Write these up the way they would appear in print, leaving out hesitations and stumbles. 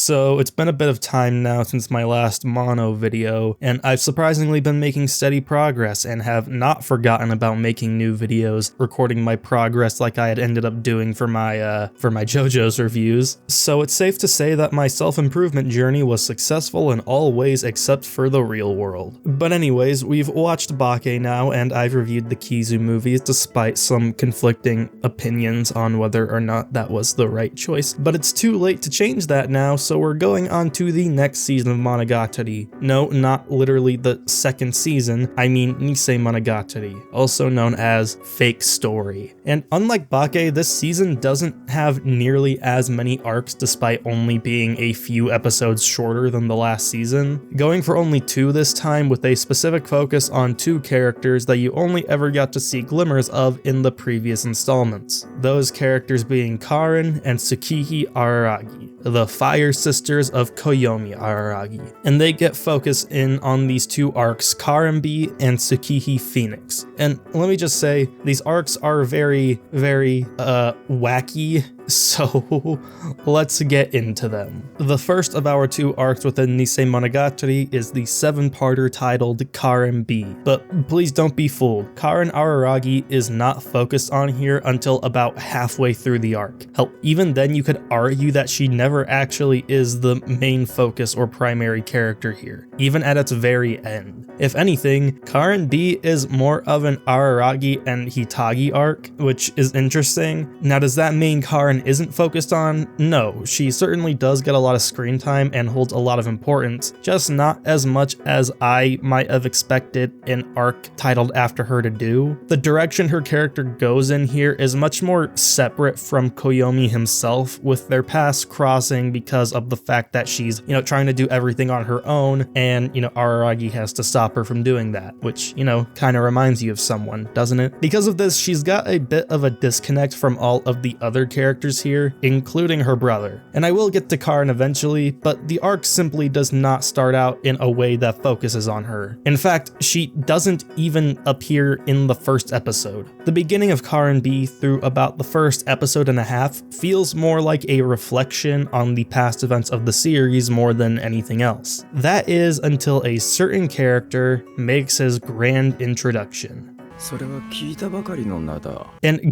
So it's been a bit of time now since my last mono video, and I've surprisingly been making steady progress and have not forgotten about making new videos, recording my progress like I had ended up doing for my JoJo's reviews. So it's safe to say that my self-improvement journey was successful in all ways except for the real world. But anyways, we've watched Bake now, and I've reviewed the Kizu movies despite some conflicting opinions on whether or not that was the right choice. But it's too late to change that now, so we're going on to the next season of Monogatari. No, not literally the second season, I mean Nisemonogatari, also known as Fake Story. And unlike Bake, this season doesn't have nearly as many arcs despite only being a few episodes shorter than the last season, going for only 2 this time with a specific focus on 2 characters that you only ever got to see glimmers of in the previous installments. Those characters being Karin and Tsukihi Araragi, the fire sisters of Koyomi Araragi. And they get focused in on these 2 arcs, Karin B and Tsukihi Phoenix. And let me just say, these arcs are very, wacky, so let's get into them. The first of our 2 arcs within Nisemonogatari is the 7-parter titled Karin B. But please don't be fooled, Karin Araragi is not focused on here until about halfway through the arc. Hell, even then you could argue that she never actually is the main focus or primary character here, even at its very end. If anything, Karin B is more of an Araragi and Hitagi arc, which is interesting. Now, does that mean Karin isn't focused on? No, she certainly does get a lot of screen time and holds a lot of importance, just not as much as I might have expected an arc titled after her to do. The direction her character goes in here is much more separate from Koyomi himself, with their paths crossing because of the fact that she's, trying to do everything on her own, and, Araragi has to stop her from doing that, which, kind of reminds you of someone, doesn't it? Because of this, she's got a bit of a disconnect from all of the other characters here, including her brother. And I will get to Karin eventually, but the arc simply does not start out in a way that focuses on her. In fact, she doesn't even appear in the first episode. The beginning of Karin B through about the first episode and a half feels more like a reflection on the past events of the series more than anything else. That is until a certain character makes his grand introduction. And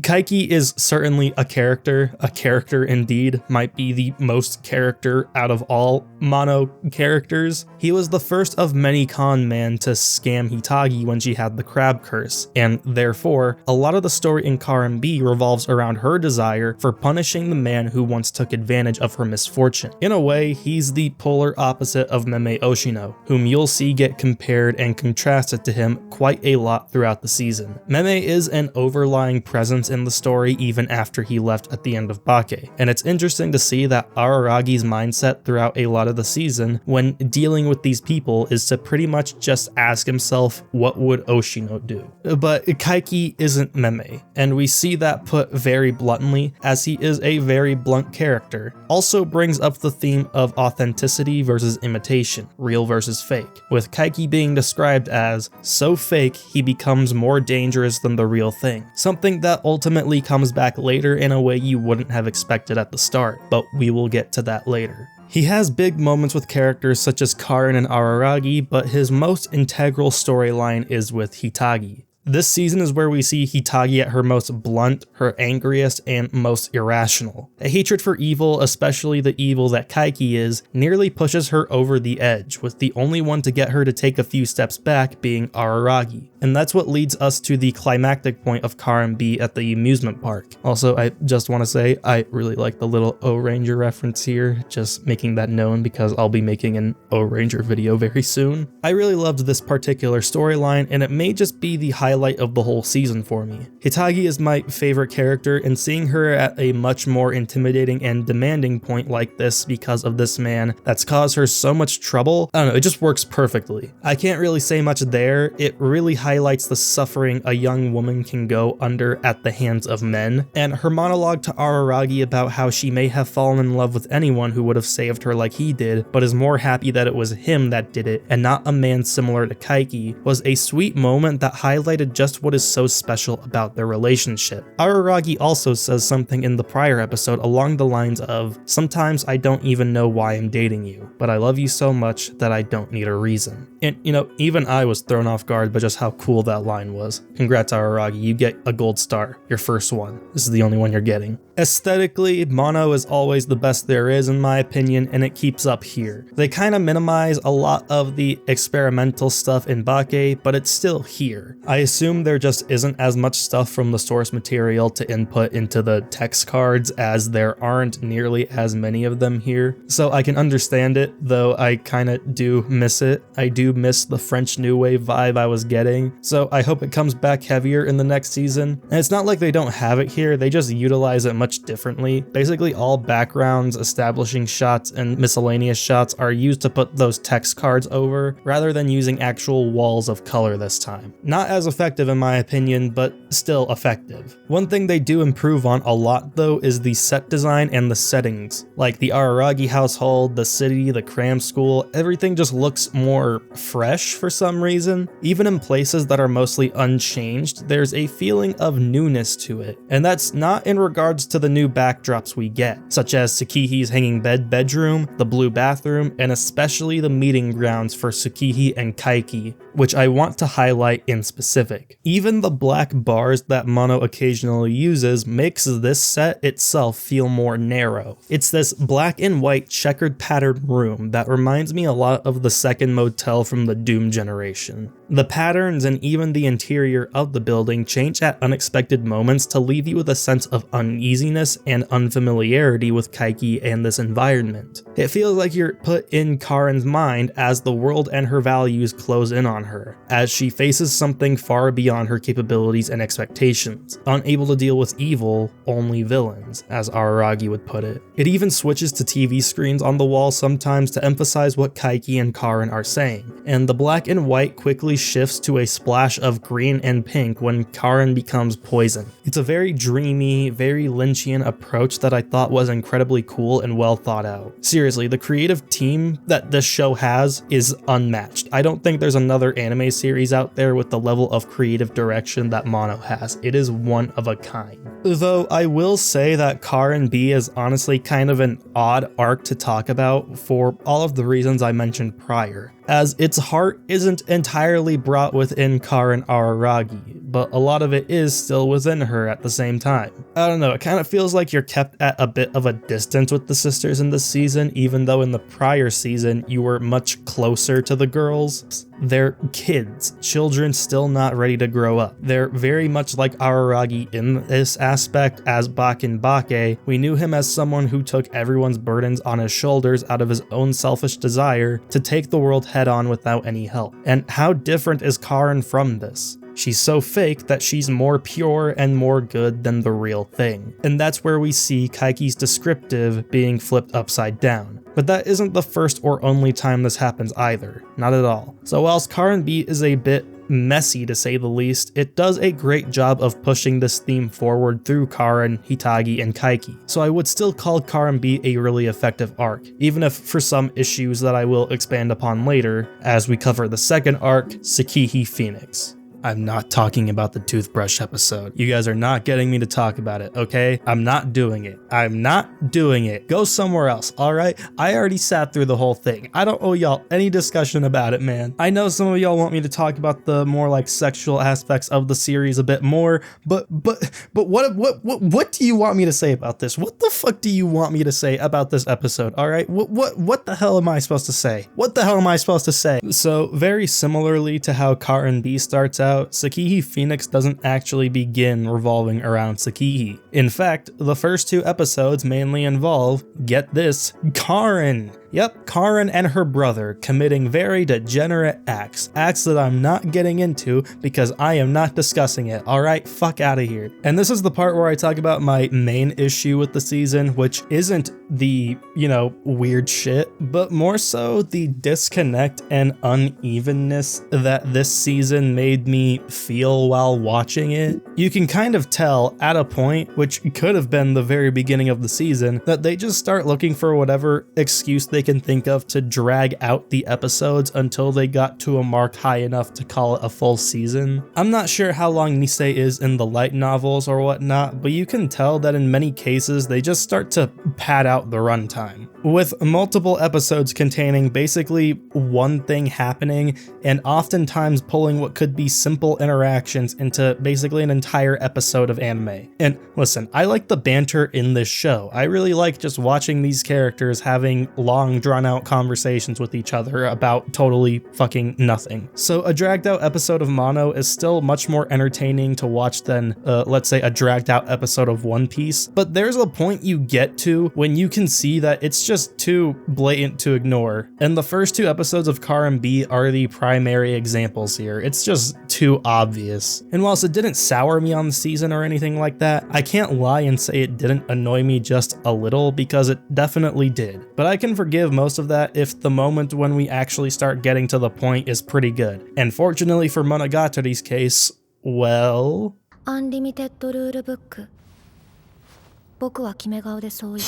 Kaiki is certainly a character indeed, might be the most character out of all mono characters. He was the first of many con men to scam Hitagi when she had the crab curse, and therefore, a lot of the story in Karin B revolves around her desire for punishing the man who once took advantage of her misfortune. In a way, he's the polar opposite of Meme Oshino, whom you'll see get compared and contrasted to him quite a lot throughout the season. Meme is an overlying presence in the story even after he left at the end of Bake, and it's interesting to see that Araragi's mindset throughout a lot of the season when dealing with these people is to pretty much just ask himself, what would Oshino do? But Kaiki isn't Meme, and we see that put very bluntly, as he is a very blunt character. Also brings up the theme of authenticity versus imitation, real versus fake, with Kaiki being described as so fake he becomes more dangerous than the real thing, something that ultimately comes back later in a way you wouldn't have expected at the start, but we will get to that later. He has big moments with characters such as Karin and Araragi, but his most integral storyline is with Hitagi. This season is where we see Hitagi at her most blunt, her angriest, and most irrational. A hatred for evil, especially the evil that Kaiki is, nearly pushes her over the edge, with the only one to get her to take a few steps back being Araragi. And that's what leads us to the climactic point of Karin B at the amusement park. Also, I just want to say, I really like the little O-Ranger reference here, just making that known because I'll be making an O-Ranger video very soon. I really loved this particular storyline, and it may just be the highlight of the whole season for me. Hitagi is my favorite character, and seeing her at a much more intimidating and demanding point like this because of this man that's caused her so much trouble, I don't know, it just works perfectly. I can't really say much there. It really highlights the suffering a young woman can go under at the hands of men, and her monologue to Araragi about how she may have fallen in love with anyone who would have saved her like he did, but is more happy that it was him that did it and not a man similar to Kaiki, was a sweet moment that highlighted highlighted just what is so special about their relationship. Araragi also says something in the prior episode along the lines of, "Sometimes I don't even know why I'm dating you, but I love you so much that I don't need a reason." And even I was thrown off guard by just how cool that line was. Congrats, Araragi, you get a gold star, your first one. This is the only one you're getting. Aesthetically, Mono is always the best there is in my opinion, and it keeps up here. They kind of minimize a lot of the experimental stuff in Bake, but it's still here. I assume there just isn't as much stuff from the source material to input into the text cards, as there aren't nearly as many of them here. So I can understand it, though I kind of do miss it. I do miss the French New Wave vibe I was getting, so I hope it comes back heavier in the next season. And it's not like they don't have it here, they just utilize it much differently. Basically all backgrounds, establishing shots, and miscellaneous shots are used to put those text cards over, rather than using actual walls of color this time. Not as effective in my opinion, but still effective. One thing they do improve on a lot though is the set design and the settings. Like the Araragi household, the city, the cram school, everything just looks more fresh for some reason. Even in places that are mostly unchanged, there's a feeling of newness to it. And that's not in regards to the new backdrops we get, such as Tsukihi's hanging bedroom, the blue bathroom, and especially the meeting grounds for Tsukihi and Kaiki, which I want to highlight in specific. Even the black bars that Mono occasionally uses makes this set itself feel more narrow. It's this black and white checkered patterned room that reminds me a lot of the second motel from the Doom generation. The patterns and even the interior of the building change at unexpected moments to leave you with a sense of uneasiness and unfamiliarity with Kaiki and this environment. It feels like you're put in Karen's mind as the world and her values close in on her, as she faces something far beyond her capabilities and expectations. Unable to deal with evil, only villains, as Araragi would put it. It even switches to TV screens on the wall sometimes to emphasize what Kaiki and Karen are saying, and the black and white quickly shifts to a splash of green and pink when Karen becomes poison. It's a very dreamy, very Lynchian approach that I thought was incredibly cool and well thought out. Seriously, the creative team that this show has is unmatched. I don't think there's another anime series out there with the level of creative direction that Mono has. It is one of a kind. Though I will say that Karen B is honestly kind of an odd arc to talk about for all of the reasons I mentioned prior, as its heart isn't entirely brought within Karen Araragi, but a lot of it is still within her at the same time. I don't know, it kind of feels like you're kept at a bit of a distance with the sisters in this season, even though in the prior season you were much closer to the girls. They're kids, children still not ready to grow up. They're very much like Araragi in this aspect, as Bak in Bake, we knew him as someone who took everyone's burdens on his shoulders out of his own selfish desire to take the world head on without any help. And how different is Karen from this? She's so fake that she's more pure and more good than the real thing. And that's where we see Kaiki's descriptive being flipped upside down. But that isn't the first or only time this happens either, not at all. So whilst Karen B is a bit messy to say the least, it does a great job of pushing this theme forward through Karen, Hitagi, and Kaiki. So I would still call Karen B a really effective arc, even if for some issues that I will expand upon later as we cover the second arc, Tsukihi Phoenix. I'm not talking about the toothbrush episode. You guys are not getting me to talk about it, okay? I'm not doing it. I'm not doing it. Go somewhere else, all right? I already sat through the whole thing. I don't owe y'all any discussion about it, man. I know some of y'all want me to talk about the more like sexual aspects of the series a bit more, but what do you want me to say about this? What the fuck do you want me to say about this episode, all right? What the hell am I supposed to say? What the hell am I supposed to say? So very similarly to how Karen B starts out, Tsukihi Phoenix doesn't actually begin revolving around Tsukihi. In fact, the first two episodes mainly involve, get this, Karen. Yep, Karen and her brother committing very degenerate acts that I'm not getting into because I am not discussing it, alright? Fuck out of here. And this is the part where I talk about my main issue with the season, which isn't the, weird shit, but more so the disconnect and unevenness that this season made me feel while watching it. You can kind of tell at a point, which could have been the very beginning of the season, that they just start looking for whatever excuse they they can think of to drag out the episodes until they got to a mark high enough to call it a full season. I'm not sure how long Nise is in the light novels or whatnot, but you can tell that in many cases they just start to pad out the runtime, with multiple episodes containing basically one thing happening and oftentimes pulling what could be simple interactions into basically an entire episode of anime. And listen, I like the banter in this show. I really like just watching these characters having long drawn out conversations with each other about totally fucking nothing. So a dragged out episode of Mono is still much more entertaining to watch than let's say a dragged out episode of One Piece, but there's a point you get to when you can see that it's just too blatant to ignore. And the first two episodes of Car and B are the primary examples here. It's just too obvious. And whilst it didn't sour me on the season or anything like that, I can't lie and say it didn't annoy me just a little, because it definitely did. But I can forgive most of that if the moment when we actually start getting to the point is pretty good. And fortunately for Monogatari's case, well... Unlimited rule book. 僕は決め顔でそう言った。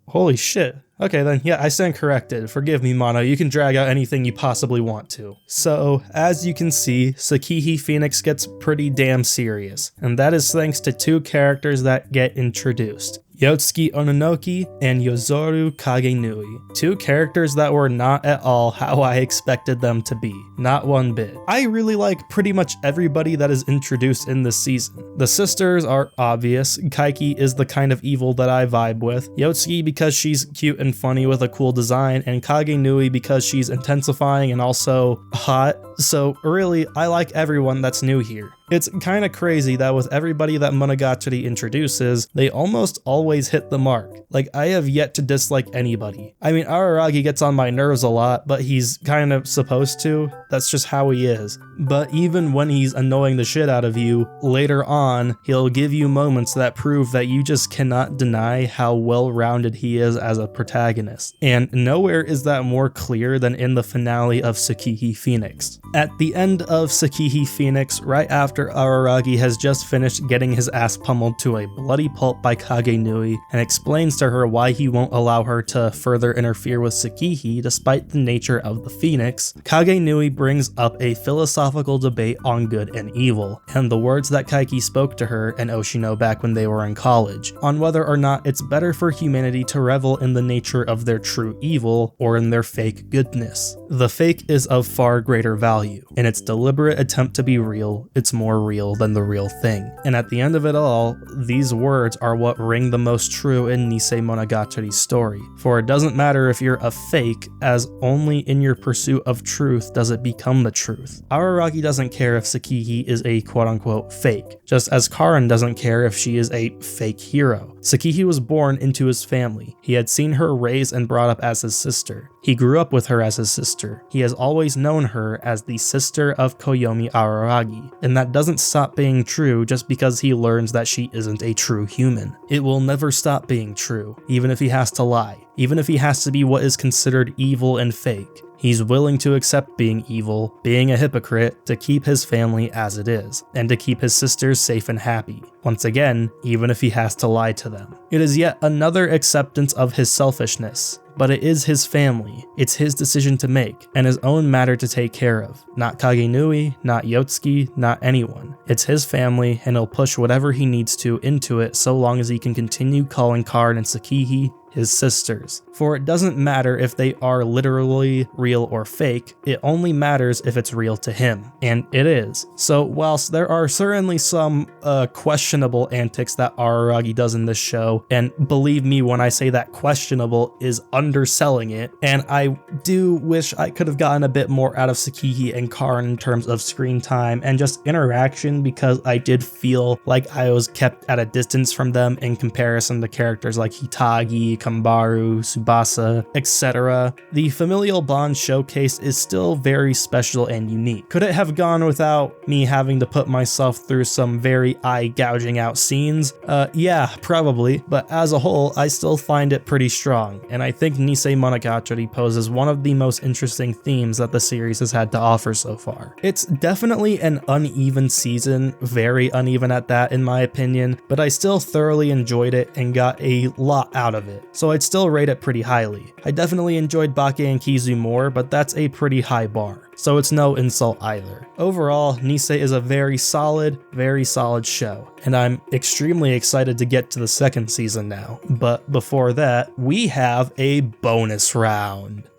Holy shit. Okay then, yeah, I stand corrected. Forgive me, Mono, you can drag out anything you possibly want to. So, as you can see, Tsukihi Phoenix gets pretty damn serious, and that is thanks to two characters that get introduced. Yotsuki Ononoki and Yozoru Kagenui, two characters that were not at all how I expected them to be, not one bit. I really like pretty much everybody that is introduced in this season. The sisters are obvious, Kaiki is the kind of evil that I vibe with, Yotsuki because she's cute and funny with a cool design, and Kagenui because she's intensifying and also hot, so really I like everyone that's new here. It's kinda crazy that with everybody that Monogatari introduces, they almost always hit the mark. Like, I have yet to dislike anybody. I mean, Araragi gets on my nerves a lot, but he's kind of supposed to. That's just how he is. But even when he's annoying the shit out of you, later on, he'll give you moments that prove that you just cannot deny how well-rounded he is as a protagonist. And nowhere is that more clear than in the finale of Tsukihi Phoenix. At the end of Tsukihi Phoenix, right after Araragi has just finished getting his ass pummeled to a bloody pulp by Kagenui and explains to her why he won't allow her to further interfere with Tsukihi despite the nature of the Phoenix, Kagenui brings up a philosophical debate on good and evil, and the words that Kaiki spoke to her and Oshino back when they were in college, on whether or not it's better for humanity to revel in the nature of their true evil or in their fake goodness. The fake is of far greater value. In its deliberate attempt to be real, it's more real than the real thing. And at the end of it all, these words are what ring the most true in Nisemonogatari's story. For it doesn't matter if you're a fake, as only in your pursuit of truth does it become the truth. Araragi doesn't care if Tsukihi is a quote-unquote fake, just as Karin doesn't care if she is a fake hero. Tsukihi was born into his family. He had seen her raised and brought up as his sister. He grew up with her as his sister. He has always known her as the sister of Koyomi Araragi, and that doesn't stop being true just because he learns that she isn't a true human. It will never stop being true, even if he has to lie, even if he has to be what is considered evil and fake. He's willing to accept being evil, being a hypocrite, to keep his family as it is, and to keep his sisters safe and happy. Once again, even if he has to lie to them. It is yet another acceptance of his selfishness. But it is his family, it's his decision to make, and his own matter to take care of. Not Kagenui, not Yotsuki, not anyone. It's his family, and he'll push whatever he needs to into it so long as he can continue calling Karin and Tsukihi his sisters. For it doesn't matter if they are literally real or fake, it only matters if it's real to him. And it is. So whilst there are certainly some questionable antics that Araragi does in this show, and believe me when I say that questionable is underselling it, and I do wish I could have gotten a bit more out of Tsukihi and Karin in terms of screen time and just interaction, because I did feel like I was kept at a distance from them in comparison to characters like Hitagi, Kambaru, Tsubasa, etc., the familial bond showcased is still very special and unique. Could it have gone without me having to put myself through some very eye-gouging out scenes? Yeah, probably, but as a whole, I still find it pretty strong, and I think Nisemonogatari poses one of the most interesting themes that the series has had to offer so far. It's definitely an uneven season, very uneven at that in my opinion, but I still thoroughly enjoyed it and got a lot out of it, so I'd still rate it pretty highly. I definitely enjoyed Bake and Kizu more, but that's a pretty high bar, so it's no insult either. Overall, Nise is a very solid show, and I'm extremely excited to get to the second season now. But before that, we have a bonus round.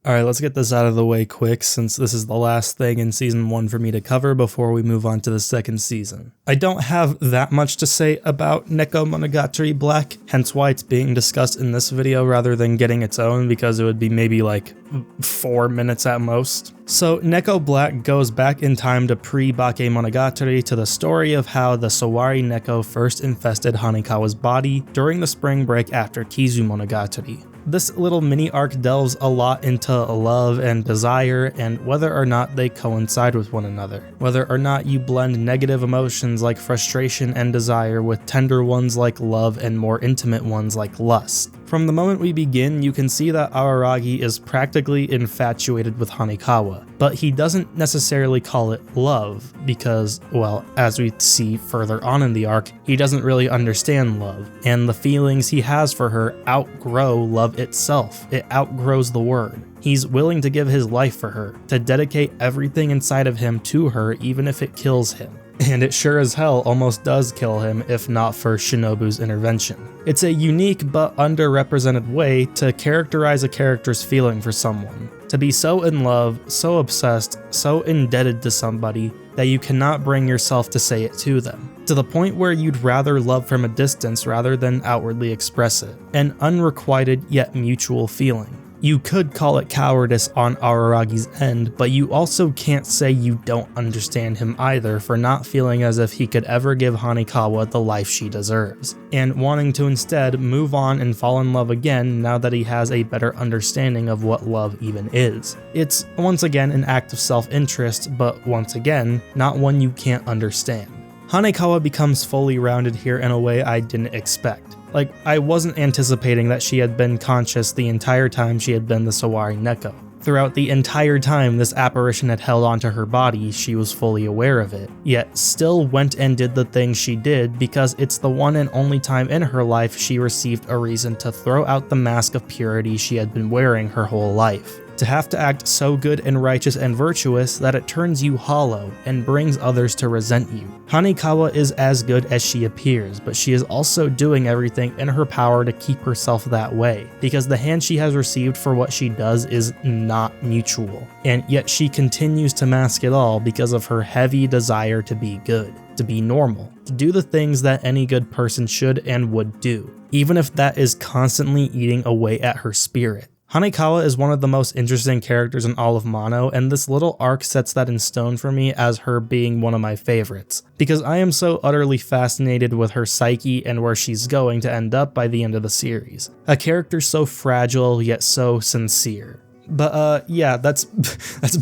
Alright, let's get this out of the way quick since this is the last thing in season 1 for me to cover before we move on to the second season. I don't have that much to say about Nekomonogatari Black, hence why it's being discussed in this video rather than getting its own, because it would be maybe like 4 minutes at most. So Neko Black goes back in time to pre-Bakemonogatari to the story of how the Sawari Neko first infested Hanekawa's body during the spring break after Kizu Monogatari. This little mini arc delves a lot into love and desire and whether or not they coincide with one another, whether or not you blend negative emotions like frustration and desire with tender ones like love and more intimate ones like lust. From the moment we begin, you can see that Araragi is practically infatuated with Hanekawa, but he doesn't necessarily call it love because, well, as we see further on in the arc, he doesn't really understand love, and the feelings he has for her outgrow love itself. It outgrows the word. He's willing to give his life for her, to dedicate everything inside of him to her even if it kills him. And it sure as hell almost does kill him if not for Shinobu's intervention. It's a unique but underrepresented way to characterize a character's feeling for someone. To be so in love, so obsessed, so indebted to somebody that you cannot bring yourself to say it to them. To the point where you'd rather love from a distance rather than outwardly express it. An unrequited yet mutual feeling. You could call it cowardice on Araragi's end, but you also can't say you don't understand him either for not feeling as if he could ever give Hanekawa the life she deserves, and wanting to instead move on and fall in love again now that he has a better understanding of what love even is. It's once again an act of self-interest, but once again, not one you can't understand. Hanekawa becomes fully rounded here in a way I didn't expect. Like, I wasn't anticipating that she had been conscious the entire time she had been the Sawari Neko. Throughout the entire time this apparition had held onto her body, she was fully aware of it, yet still went and did the things she did because it's the one and only time in her life she received a reason to throw out the mask of purity she had been wearing her whole life. To have to act so good and righteous and virtuous that it turns you hollow and brings others to resent you. Hanekawa is as good as she appears, but she is also doing everything in her power to keep herself that way, because the hand she has received for what she does is not mutual, and yet she continues to mask it all because of her heavy desire to be good, to be normal, to do the things that any good person should and would do, even if that is constantly eating away at her spirit. Hanekawa is one of the most interesting characters in all of Mono, and this little arc sets that in stone for me as her being one of my favorites, because I am so utterly fascinated with her psyche and where she's going to end up by the end of the series. A character so fragile yet so sincere. But yeah, that's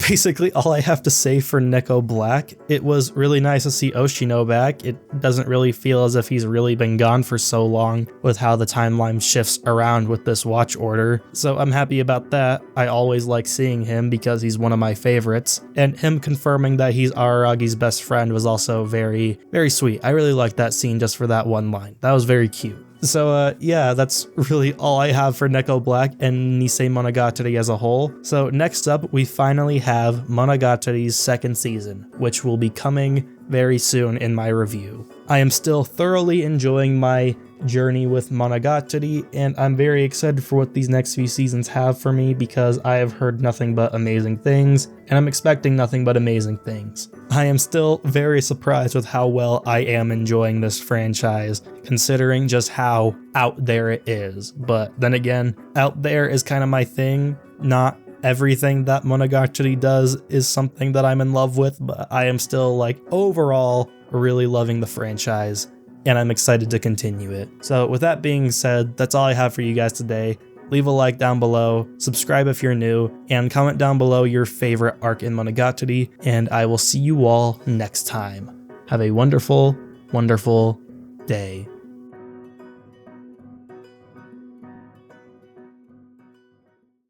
basically all I have to say for Neko Black. It was really nice to see Oshino back. It doesn't really feel as if he's really been gone for so long with how the timeline shifts around with this watch order. So I'm happy about that. I always like seeing him because he's one of my favorites. And him confirming that he's Araragi's best friend was also very, very sweet. I really liked that scene just for that one line. That was very cute. So yeah, that's really all I have for Neko Black and Nisemonogatari as a whole. So next up, we finally have Monogatari's second season, which will be coming very soon in my review. I am still thoroughly enjoying my journey with Monogatari, and I'm very excited for what these next few seasons have for me because I have heard nothing but amazing things, and I'm expecting nothing but amazing things. I am still very surprised with how well I am enjoying this franchise, considering just how out there it is. But then again, out there is kind of my thing, not everything that Monogatari does is something that I'm in love with, but I am still like overall really loving the franchise, and I'm excited to continue it. So with that being said, that's all I have for you guys today. Leave a like down below, subscribe if you're new, and comment down below your favorite arc in Monogatari, and I will see you all next time. Have a wonderful, wonderful day.